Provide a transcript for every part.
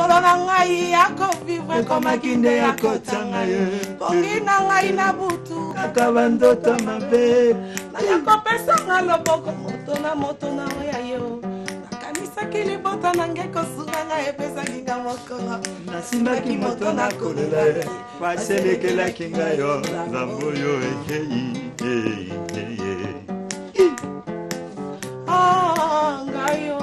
Mokolo na ngai ya kovivre koma kinde ya kotanga pongi na ngai na butu kaka bandoto mabe na ya kopesa nga loboko moto na oya yo nakanisaki libota na nge kosunga nga epesaki nga mokolo nasimbaki moto na kolela waselekelaki ngai yo nzambo yo ekei ngai yo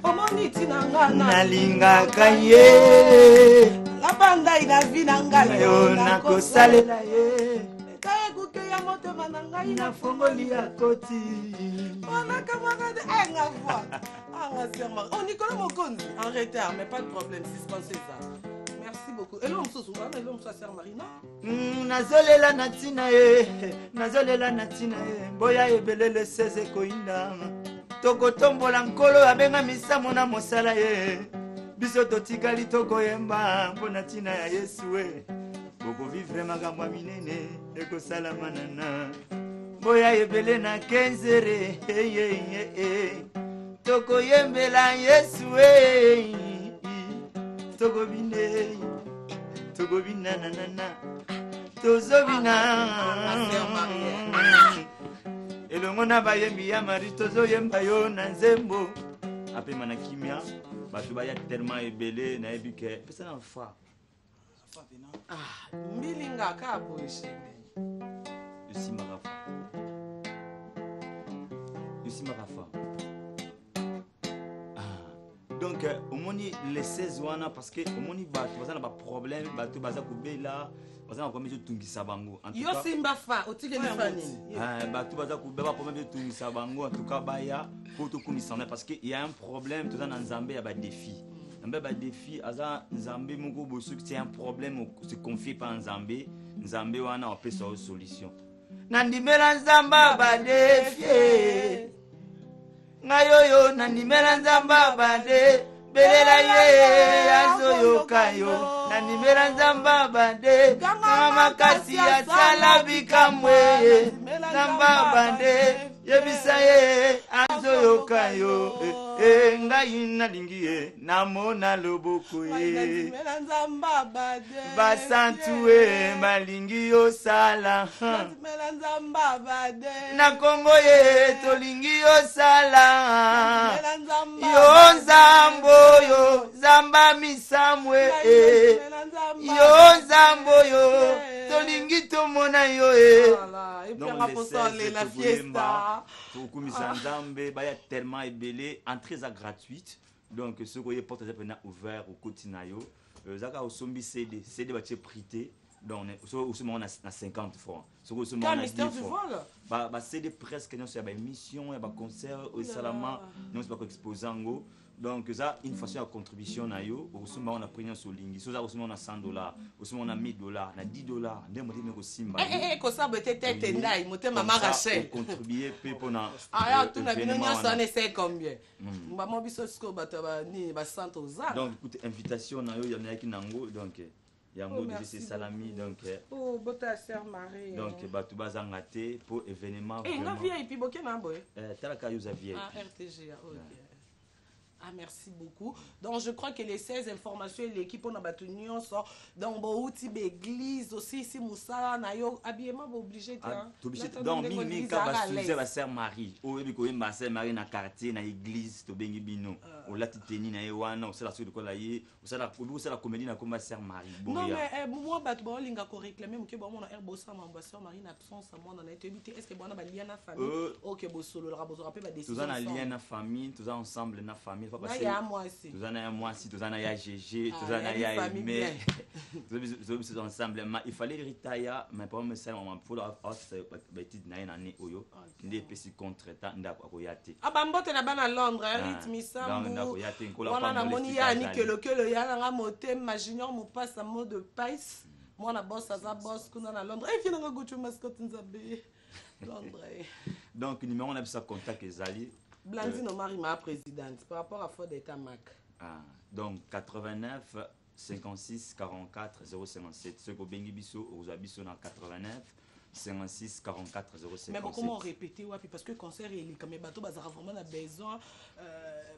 omoni tina nga nalingaka ye labandai na vi na ngai yo nakosalela ye eta ekuke ya motema na ngai nafongoli ya koti onakamarade nga voi nga serma oh Nicolas Mokonzi en retard mais pas de problème suspensez ça merci beaucoup elo mosusu wana elo mosusu sœur Marina nazolela na ntina ye nazolela na ntina ye mboya ebelele 16 ekoinda tokotombola nkolo abenga misamo na mosala ye biso totikali tokoyemba mpo na ntina ya yesu e bokovivre makambo ya minene ekosalama nana mboya ebele na 15 tokoyembela yesu e tokobine tokobina nanana tozobina elongo na bayembi ya mari tozoyemba yo na nzembo apema na kimia bato baya tellement ebele nayebi ke pesa na fa mbilinga ka boyeshele yosimaka fa donc omoni les 16 wana parce que omoni bato baza na baproblème bato baza kobela baza na problème ezotungisa bango yo simba fa otikeli fani bato baza kobela baproblème ezotungisa bango en tout cas baya po tokumisa na parce que il y a un problème toza na nzambe ya badéfi nzambe badéfi aza nzambe moko bosoki c'est un problème se confie pa nzambe nzambe wana apesa yo solution nandimela nzamba badéfi ngayoyo nandimela nzamba bade belela ye azoyoka yo nandimela nzamba bade kama makasi asala bikamwe nzamba bade yebisa ye azoyoka yo ngai nalingi ye namona loboko ye basantu e balingi yosala na Kongo ye tolingi yosala yo nzambo yo zamba misamwe yo nzambo yo tolingi tomona yo la fiesta tokumisa nzambe baya tellement ebele entrée gratuite donc ce que porte ouvert au quotidien yo zaka osombi CD batie prité donc aussi on a 50 francs ce que on a 10 francs ba CD presque non c'est ba émission ya ba concert au salama non c'est pas exposango donc ça une façon de contribution na yo aussi on a pris sur lingi so ça aussi on a $100 aussi on a $1000 na $10 ndemo tene ko simba ko ça peut-être tête ndai motema maraché contribuer pe pona tout na bino nyonso on essaie combien mbamo biso siko bataba ni ba centre za donc écoute invitation na yo ya na kinango donc yango c'est salami donc bota sœur Marie donc batu bazanga te pour événement vraiment na VIP boké na boy talaka yo za VIP RTG OK. Ah, merci beaucoup. Donc, je crois que les 16 informations et l'équipe, on a battu sort. Donc, bon, outil l'église aussi, si Moussa, Nayo, habillement, obligé. Donc, Mimi, quand la sœur Marie, ou ma sœur Marie na quartier, na église, to bengi bino, ou la titeni na ewana, ou c'est la suite de quoi là y ou c'est la comédie na comme ma sœur Marie. Non, mais moi, bat bon, linga ko réclamer, que bon, on a air bossa, ma sœur Marie na absence, moi, on a été évité. Est-ce que bon, on a lien na famille? OK, bon, solo, le rabot, rappelle ma décision. Tous en lien na famille, tous ensemble na famille. Il y a moi aussi. Tous en a moi aussi, tous en a GG, tous en a Aimé. Tous ensemble. Il fallait retaya, mais pas me ça, on faut la petite naïna né oyo. Ndé pesi contre ta ndako akoyate. Ah ba mbote na bana Londres, rythme sambu. Wana na moni ya ni que le ya nga motema junior mo passe à mot de pais. Moi na boss za boss kuna na Londres. Et finalement go tu mascotte nzabe. Londres. Donc numéro on a ça contact ezali. Blandine Omari ma présidente par rapport à Ford d'État Mac. Donc 89 56 44 057 ce que bengi biso aux abisso na 89 56 44 057. Mais comment répéter ouais parce que concert il comme bateau bazara vraiment a besoin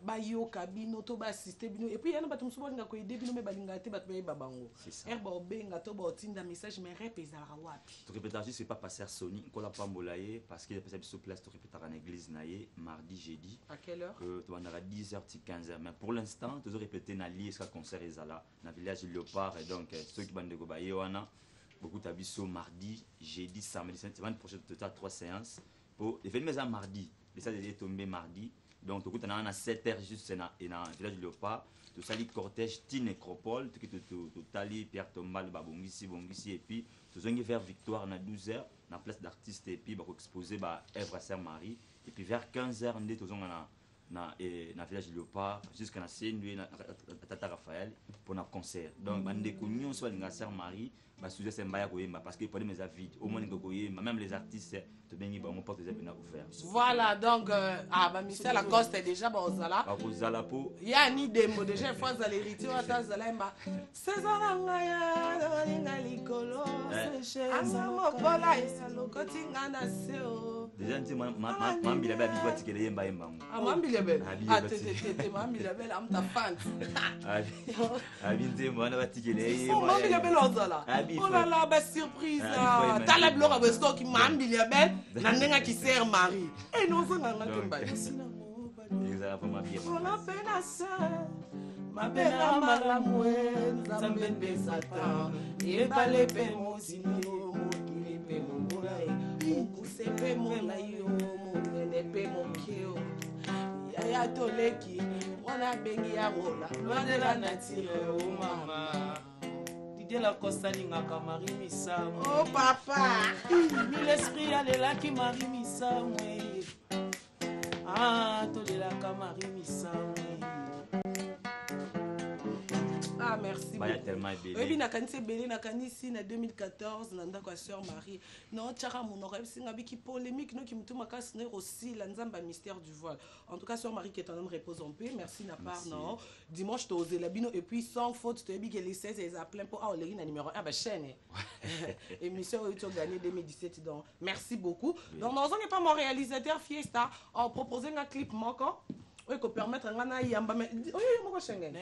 ba yoka bino to ba assister bino et puis yana bato musubo linga ko aider bino me balinga te bato ba bango herba obenga to ba otinda message mais repeza la wapi to répétage c'est pas passer Sony ko la pambolaye parce qu'il y a passé sur place to répéter en église naie mardi jeudi à quelle heure to on aura 10h 15h mais pour l'instant to répéter na lié ce concert ezala na village Léopard et donc ceux qui bande ko ba wana beaucoup d'abisso mardi jeudi samedi semaine prochaine total 3 séances pour les films à mardi et ça est tombé mardi donc tout on a 7h juste na village Léopard tout ça li cortège ti nécropole tout tali Pierre Tombal babongisi et puis tout on vers victoire na 12h na place d'artistes et puis ba exposer ba œuvre à Saint-Marie et puis vers 15h on est tout na village Léopard jusqu'à na CNU na Tata Raphaël pour un concert donc bande kunyo so linga Saint-Marie ba sujet c'est mbaya koyemba parce que pour mes vide au moins ngokoyemba même les artistes te bengi ba mon porte déjà ouvert voilà donc ba Michel Lacoste est déjà ba ozala po ya ni dembo déjà fois za l'héritier wa ta zala mba sezana ngaya linga likolo anga mokola isalo kotinga na seo déjà nti mambila ba biwa tikele yemba mbango mambila belle tete mambila belle am ta fan nti mwana ba tikele mambila belle ozala oh là là ba surprise tala bloga besto ki mambila belle na ndenga ki sert Marie et non ça nganga temba exactement bien on a fait la sœur ma belle malamu nzambe mpe satan yebale mpe mosini mokili mpe mongola mokuse mpe molai yo monene mpe mokeo yaya toleki mwana bengi ya ngola lwandela na tire o mama la Costalinga Marie Missam. Oh papa, mille esprit alelaki Marie Missam. Ah, tolelaka Marie Missam. Ah merci beaucoup. Oui, na kanisi belé na kanisi na 2014 na ndako sœur Marie. Non, tchara mon oreille singa biki polémique no ki mutuma kasne aussi la nzamba mystère du voile. En tout cas sœur Marie qui est un homme repose en paix. Merci na part non. Dimanche to osé la bino et puis sans faute to ebi que les 16 les appelés pour ah les na numéro 1 ba chaîne. Émission où tu as gagné 2017 donc merci beaucoup. Donc non, on n'est pas mon réalisateur Fiesta en proposer un clip manquant. Oui, qu'on permettre à ngana yamba mais oui moko Schengen.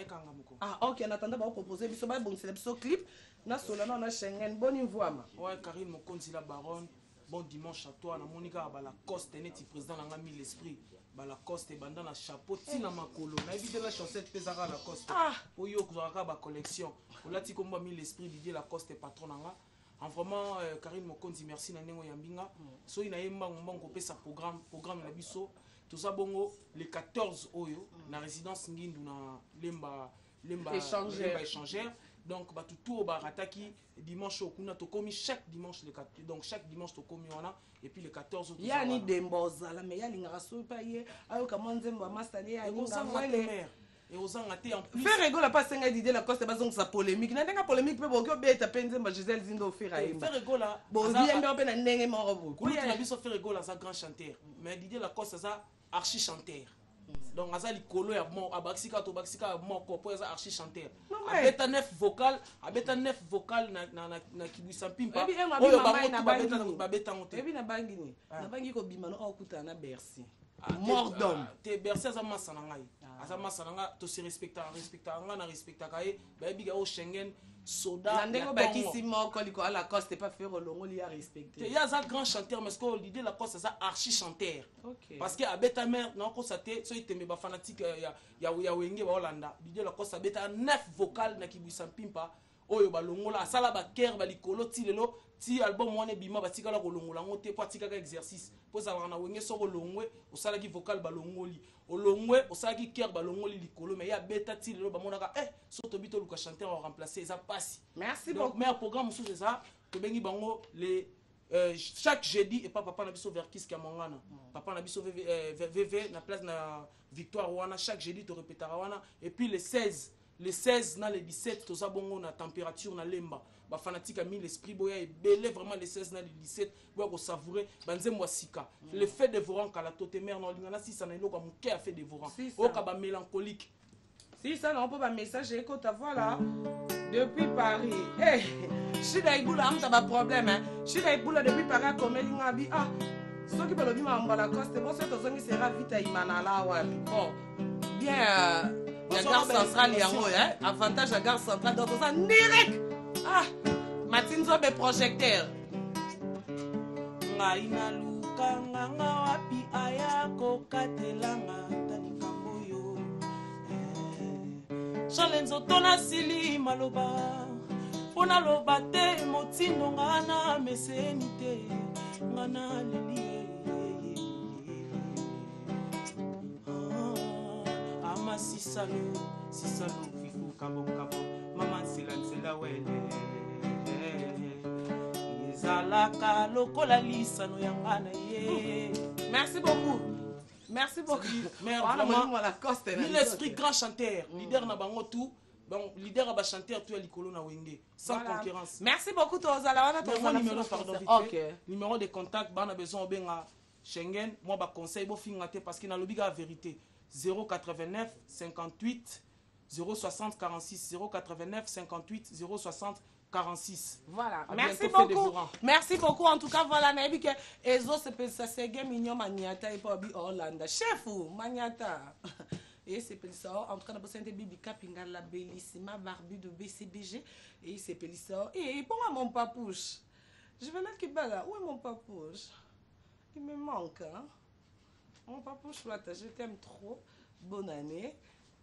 Ah OK, en attendant va proposer biso ba bon c'est le clip na solana na Schengen bonne voix ma. Ouais, Karine Mokonzi la baronne. Bon dimanche à toi na Monica ba la Coste neti président na ngami l'esprit. Ba la Coste banda na chapeau tina makolo. Na éviter la chaussette pesara la Coste. Ah, oyo kozaka ba collection. Olati komba mi l'esprit Didier la Coste patron nga. En vraiment Karine Mokonzi merci na nengo yambinga. So ina yemba ngomba ko pesa programme na biso. Tout ça bongo le 14 oyo na résidence ngindu na lemba échangère donc ba tout ba rataki dimanche okuna to komi chaque dimanche le 4 donc chaque dimanche to komi wana et puis le 14 autres ya ni demboza la mais ya linga so pa ye ayo kamonzembo masale ya linga mwele et aux angaté en plus faire rigolo pas senga Didier la Coste bazong sa polémique na ndenga polémique pe bokyo beta penzemba Gisèle Zindo fera yemba faire rigolo bo biembe pe na ndenge moro bo kuli na biso faire rigolo za grand chanteur mais Didier la Coste za archi chanteur donc azali kolo ya mo abaxika to baxika moko po za archi chanteur abeta 9 vocal na kibwisa mpimpa oyo babeta ngote ebi na bangi ni na bangi ko bimano okuta na Bercy mordom te Bercy za masana ngai aza masana nga to se respecta nga na respecta kae ba biga o Schengen soda ndeko bakisi moko liko ala Coste pas faire longo li a respecter il y a un grand chanteur mais ce que l'idée la Coste ça archi chanteur parce que abeta mère non ko saté so itembe ba fanatique ya wenge ba Hollanda l'idée la Coste abeta 9 vocal na kibwisa mpimpa oyo balongola asala ba ker ba likolo ti lelo ti album wana bima batika la kolongola ngote po atika ka exercice po za wana wenge so kolongwe osala ki vocal balongoli olongwe osala ki ker balongoli likolo mais ya beta ti lelo ba monaka so to bito luka chanteur va remplacer ça passe merci beaucoup mais programme sous ça to bengi bango les chaque jeudi et papa na biso vers kiski mongana papa na biso VV na place na victoire wana chaque jeudi to répétera wana et puis les 16 na les 17 to za bongo na température na lemba ba fanatique a mis l'esprit boya et belé vraiment les 16 na les 17 boya ko savourer banzembo sika le fait dévorant kala tote mère no lingana si ça na eloko muke a fait dévorant o ka ba mélancolique si ça non pas message écoute voilà depuis Paris shida ibula amta ba problème shida ibula depuis Paris komeli ngabi soki balobi mamba la Coste bon ça tozongi sera vite imana la wapi bon bien la gare centrale yango avantage ya gare centrale donc toza direct Martine Zobe projecteur ngai naluka nganga wapi aya kokatelanga talikambo yo chale nzoto nasili maloba mpona loba te motindo nga na meseni te nga na leli ama sisalo fifu kabokabo mama nzela wele ezalaka lokola lisano ya nga na ye. Merci beaucoup. Merci beaucoup. L'esprit grand chanteur, leader na bango tout. Bon, leader à chanteur tu as l'icolo na wenge sans concurrence. Merci beaucoup Tozala. Numéro de contact, on a besoin de Schengen, moi ba conseil bo fingaté parce qu'il a l'obliga la vérité. 089 58 060 46 089 58 060 46. Voilà. Merci beaucoup. Merci beaucoup. En tout cas, voilà. Naïbi que Ezo ça c'est game mignon maniata et pas bi Hollande. Chef ou maniata. Et c'est ça. En tout cas, on a de Bibi Kapinga la bellissima barbu de BCBG et c'est ça. Et pour moi mon papouche. Je vais là qui là. Où est mon papouche? Il me manque hein. Mon papouche là, je t'aime trop. Bonne année.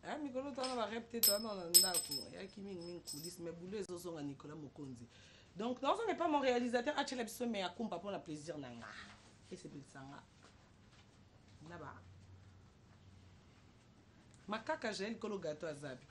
Ah, Mikolo, tu as répété, tu as Nicolas Mokonzi. Donc, non, ce n'est pas mon réalisateur, mais à Kumpa pour le plaisir. Et c'est ça. Là-bas. Ma caca, j'ai le gâteau à Zabi.